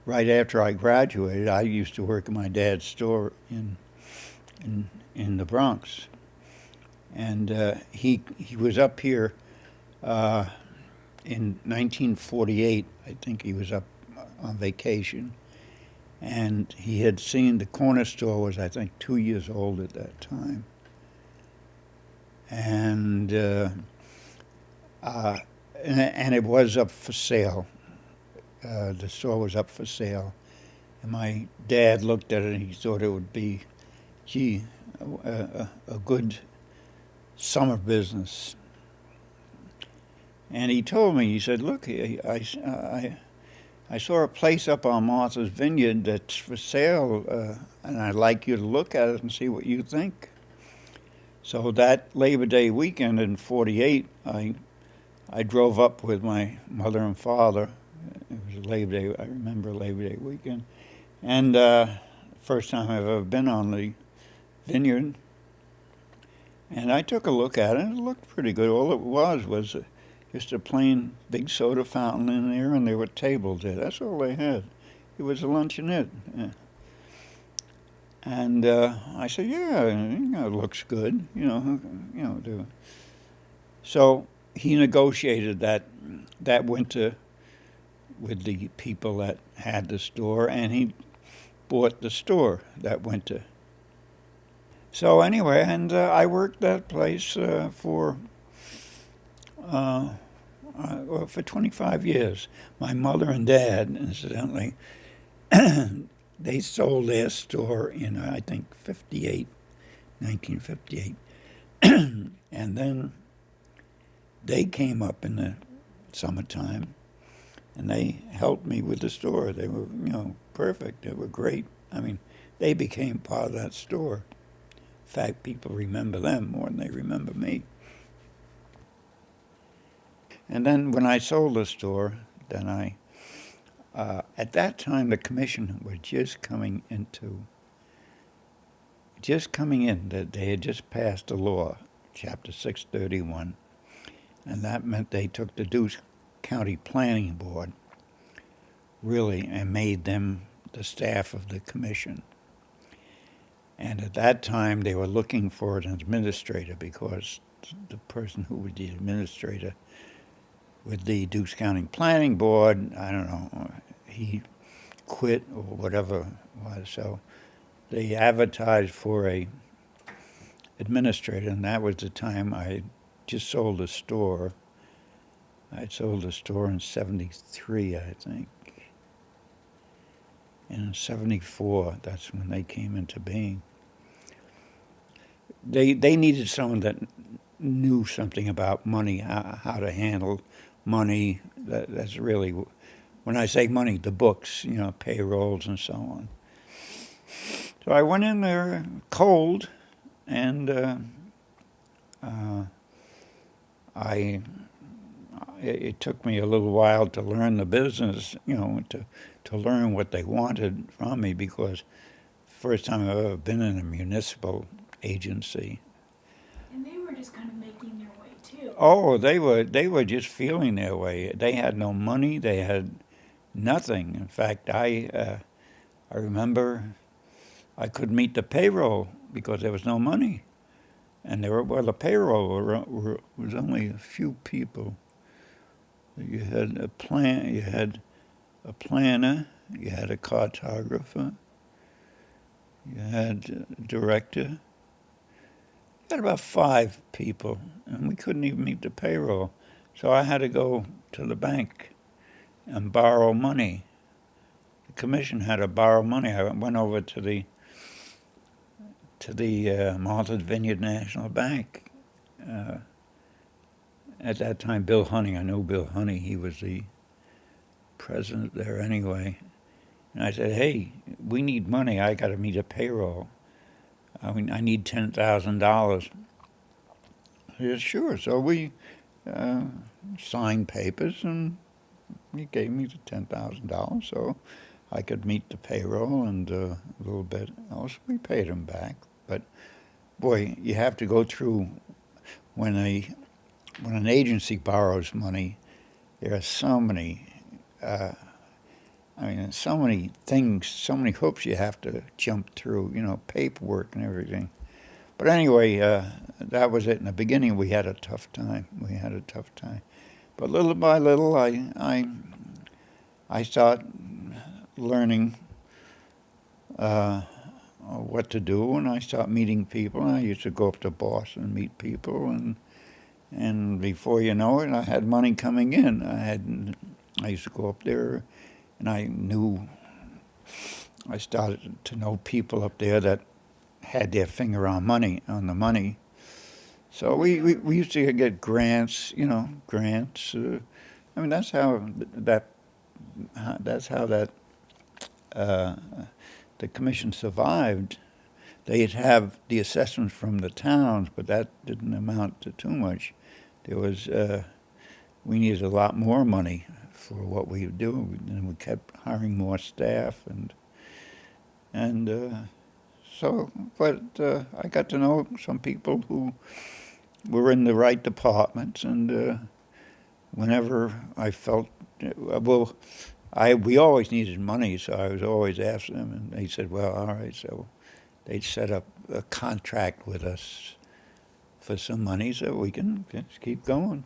right after I graduated, I used to work at my dad's store in the Bronx, and he was up here in 1948. I think he was up on vacation, and he had seen the corner store was, I think, 2 years old at that time, and uh, and it was up for sale. The store was up for sale, and my dad looked at it and he thought it would be, gee, a good summer business. And he told me, he said, look, I saw a place up on Martha's Vineyard that's for sale, and I'd like you to look at it and see what you think. So that Labor Day weekend in '48, I drove up with my mother and father. It was Labor Day. I remember Labor Day weekend, and first time I've ever been on the vineyard. And I took a look at it. It looked pretty good. All it was just a plain big soda fountain in there, and there were tables there. That's all they had. It was a luncheonette. Yeah. And I said, yeah, it looks good. So he negotiated that winter with the people that had the store, and he bought the store that winter. So anyway, and I worked that place for 25 years. My mother and dad, incidentally, they sold their store in, I think, 1958. And then they came up in the summertime, and they helped me with the store. They were, perfect. They were great. I mean, they became part of that store. In fact, people remember them more than they remember me. And then when I sold the store, then at that time the commission was just coming in. That they had just passed a law, Chapter 631, and that meant they took the Deuce County Planning Board, really, and made them the staff of the commission. And at that time, they were looking for an administrator because the person who was the administrator with the Deuce County Planning Board, I don't know, he quit or whatever it was. So they advertised for a administrator, and that was the time I just sold the store. I sold the store in '73, I think. And in '74, that's when they came into being. They needed someone that knew something about money, how to handle money. That's really, when I say money, the books, payrolls and so on. So I went in there cold, and it took me a little while to learn the business, to learn what they wanted from me, because first time I've ever been in a municipal agency. And they were just kind of making their way too. Oh, they were just feeling their way. They had no money. They had nothing. In fact, I remember I couldn't meet the payroll because there was no money, and the payroll was only a few people. You had a planner, you had a cartographer, you had a director. You had about 5 people, and we couldn't even meet the payroll. So I had to go to the bank and borrow money. The commission had to borrow money. I went over to the Martha's Vineyard National Bank. At that time, Bill Honey, I know Bill Honey, he was the president there anyway. And I said, hey, we need money. I got to meet a payroll. I need $10,000. He said, sure. So we signed papers, and he gave me the $10,000 so I could meet the payroll and a little bit else. We paid him back. But, boy, you have to go through, when an agency borrows money, there are so many I mean, there's so many things, so many hoops you have to jump through, paperwork and everything. But anyway, that was it. In the beginning, we had a tough time. But little by little, I start learning what to do, and I start meeting people. And I used to go up to Boston and meet people, and before you know it, I had money coming in. I used to go up there, and I started to know people up there that had their finger on the money. So we used to get grants, grants. I mean, that's how that the commission survived. They'd have the assessments from the towns, but that didn't amount to too much. There was we needed a lot more money for what we do, and we kept hiring more staff, but I got to know some people who were in the right departments, and whenever I felt, we always needed money, so I was always asking them, and they said, well, all right, so they'd set up a contract with us for some money so we can just keep going.